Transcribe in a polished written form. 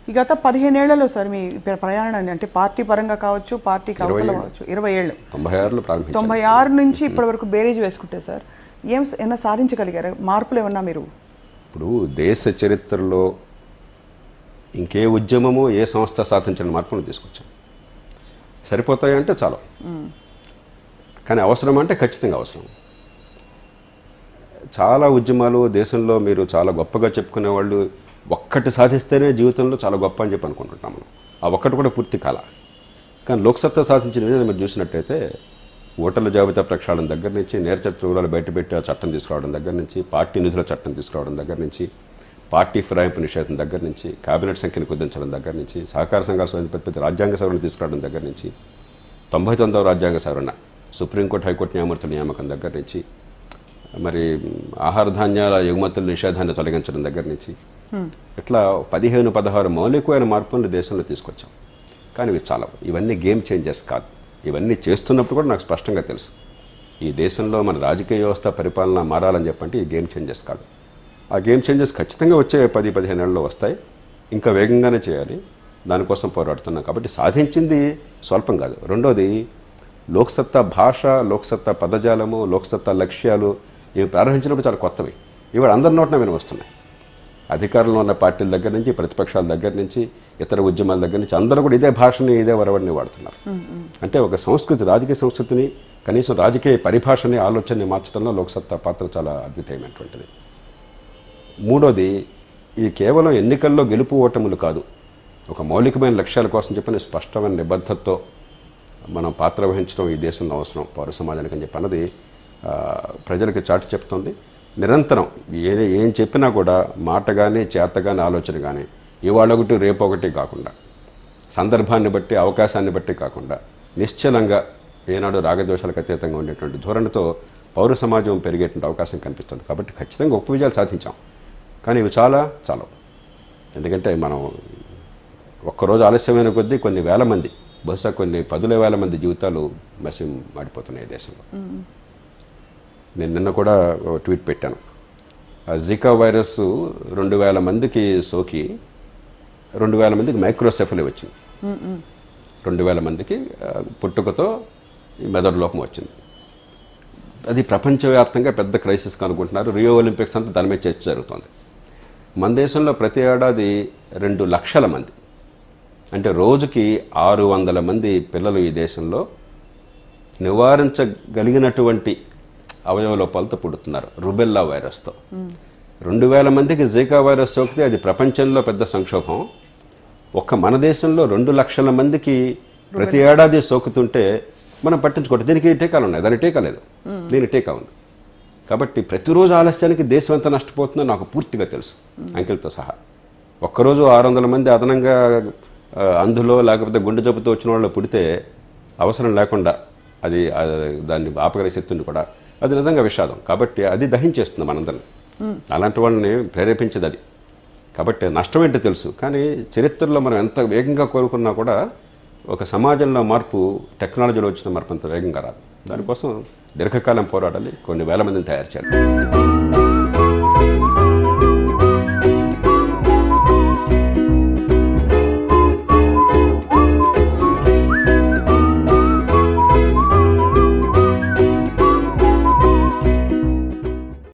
ఈ గత 15 ఏళ్లలో సార్ మీ ప్రయాణాన్ని అంటే పార్టీ పరంగా కావచ్చు, పార్టీ కవతల కావచ్చు, 20 ఏళ్ళు 96 నుంచి ఇప్పటి వరకు బేరీజ్ వేసుకుంటే సార్ ఏమైనా సాధించగలిగారు? మార్పులు ఏమన్నా మీరు? ఇప్పుడు దేశ చరిత్రలో ఇంకే ఉద్యమము ఏ సంస్థ సాధించిన మార్పును తీసుకొచ్చాం. సరిపోతాయంటే చాలు, కానీ అవసరం అంటే ఖచ్చితంగా అవసరం. చాలా ఉద్యమాలు దేశంలో మీరు చాలా గొప్పగా చెప్పుకునే వాళ్ళు ఒక్కటి సాధిస్తేనే జీవితంలో చాలా గొప్ప అని చెప్పి అనుకుంటుంటాం మనం. ఆ ఒక్కటి కూడా పూర్తి కాల. కానీ లోక్సత్తా సాధించిన విధంగా మీరు చూసినట్టయితే ఓటర్ల జాబితా ప్రక్షాళన దగ్గర నుంచి, నేరచరిత్ర వివరాలు బయటపెట్టి ఆ చట్టం తీసుకురావడం దగ్గర నుంచి, పార్టీ నిధుల చట్టం తీసుకురావడం దగ్గర నుంచి, పార్టీ ఫిరాయింపు నిషేధం దగ్గర నుంచి, కేబినెట్ సంఖ్యను కుదించడం దగ్గర నుంచి, సహకార సంఘాల స్వయంప్రతిపత్తి రాజ్యాంగ సవరణ తీసుకురావడం దగ్గర నుంచి, 99వ రాజ్యాంగ సవరణ, సుప్రీంకోర్టు హైకోర్టు న్యాయమూర్తుల నియామకం దగ్గర నుంచి, మరి ఆహార ధాన్యాల ఎగుమతుల నిషేధాన్ని తొలగించడం దగ్గర నుంచి, ఇట్లా 15-16 మౌలికమైన మార్పులను దేశంలో తీసుకొచ్చాం. కానీ ఇవి చాలా, ఇవన్నీ గేమ్ చేంజర్స్ కాదు. ఇవన్నీ చేస్తున్నప్పుడు కూడా నాకు స్పష్టంగా తెలుసు, ఈ దేశంలో మన రాజకీయ వ్యవస్థ పరిపాలన మారాలని చెప్పంటే ఈ గేమ్ చేంజర్స్ కాదు. ఆ గేమ్ చేంజర్స్ ఖచ్చితంగా వచ్చే 10-15 ఏళ్ళలో వస్తాయి. ఇంకా వేగంగానే చేయాలి, దానికోసం పోరాడుతున్నాం. కాబట్టి సాధించింది స్వల్పం కాదు. రెండోది, లోక్సత్తా భాష, లోక్సత్తా పదజాలము, లోక్సత్తా లక్ష్యాలు ఇవి ప్రారంభించినప్పుడు చాలా కొత్తవి. ఇవాళ అందరి నోటిన వినవస్తున్నాయి. అధికారంలో ఉన్న పార్టీల దగ్గర నుంచి, ప్రతిపక్షాల దగ్గర నుంచి, ఇతర ఉద్యమాల దగ్గర నుంచి అందరూ కూడా ఇదే భాషని, ఇదే వరవడిని వాడుతున్నారు. అంటే ఒక సంస్కృతి, రాజకీయ సంస్కృతిని, కనీసం రాజకీయ పరిభాషని, ఆలోచనని మార్చడంలో లోక్సత్తా పాత్ర చాలా అద్భుతమైనటువంటిది. మూడోది, ఇది కేవలం ఎన్నికల్లో గెలుపు ఓటములు కాదు, ఒక మౌలికమైన లక్ష్యాల కోసం చెప్పిన స్పష్టమైన నిబద్ధతతో మనం పాత్ర వహించడం ఈ దేశంలో అవసరం పౌర సమాజానికి అని చెప్పి అన్నది ప్రజలకి చాటి చెప్తుంది. నిరంతరం ఏం చెప్పినా కూడా మాట కానీ, చేత కానీ, ఆలోచన కానీ ఇవాళ ఒకటి రేపు ఒకటి కాకుండా, సందర్భాన్ని బట్టి, అవకాశాన్ని బట్టి కాకుండా, నిశ్చలంగా ఏనాడు రాగద్వేషాలకు అతీతంగా ఉండేటువంటి ధోరణితో పౌర సమాజం పెరిగేటువంటి అవకాశం కనిపిస్తుంది. కాబట్టి ఖచ్చితంగా గొప్ప విజయాలు సాధించాం. కానీ ఇవి చాలా ఎందుకంటే మనం ఒక్కరోజు ఆలస్యమైన కొద్దీ కొన్ని వేల మంది, బహుశా కొన్ని 10,000 మంది జీవితాలు మసి మాడిపోతున్నాయి దేశంలో. నేను నిన్న కూడా ట్వీట్ పెట్టాను. జికా వైరస్ 2,000 మందికి సోకి 2,000 మందికి మైక్రోసెఫలీ వచ్చింది. 2,000 మందికి పుట్టుకతో మెదడు లోపం వచ్చింది. అది ప్రపంచవ్యాప్తంగా పెద్ద క్రైసిస్ అనుకుంటున్నారు. రియో ఒలింపిక్స్ అంతా దాని మీద చర్చ జరుగుతుంది. మన దేశంలో ప్రతి ఏడాది 2 లక్షల మంది, అంటే రోజుకి 600 మంది పిల్లలు ఈ దేశంలో నివారించగలిగినటువంటి అవయవ లోపాలతో పుడుతున్నారు రుబెల్లా వైరస్తో. 2,000 మందికి జికా వైరస్ సోకితే అది ప్రపంచంలో పెద్ద సంక్షోభం. ఒక్క మన దేశంలో 2 లక్షల మందికి ప్రతి ఏడాది సోకుతుంటే మనం పట్టించుకోవట్లేదు. దీనికి టీకాలు ఉన్నాయి, దాని టీకా లేదు, దీని టీకా ఉంది. కాబట్టి ప్రతిరోజు ఆలస్యానికి దేశం ఎంత నష్టపోతుందో నాకు పూర్తిగా తెలుసు, అంకెలతో సహా. ఒక్కరోజు 600 మంది అదనంగా అందులో లేకపోతే గుండె జబ్బుతో వచ్చిన వాళ్ళు పుడితే అవసరం లేకుండా అది దాన్ని ఆపగలిగే శక్తిని కూడా, అది నిజంగా విషాదం. కాబట్టి అది దహించేస్తుంది మనందరిని, అలాంటి వాళ్ళని ప్రేరేపించేది అది. కాబట్టి నష్టం ఏంటో తెలుసు. కానీ చరిత్రలో మనం ఎంత వేగంగా కోరుకున్నా కూడా ఒక సమాజంలో మార్పు, టెక్నాలజీలో వచ్చిన మార్పు అంత వేగంగా రాదు. దానికోసం దీర్ఘకాలం పోరాడాలి, కొన్ని వేల మందిని తయారు చేయాలి.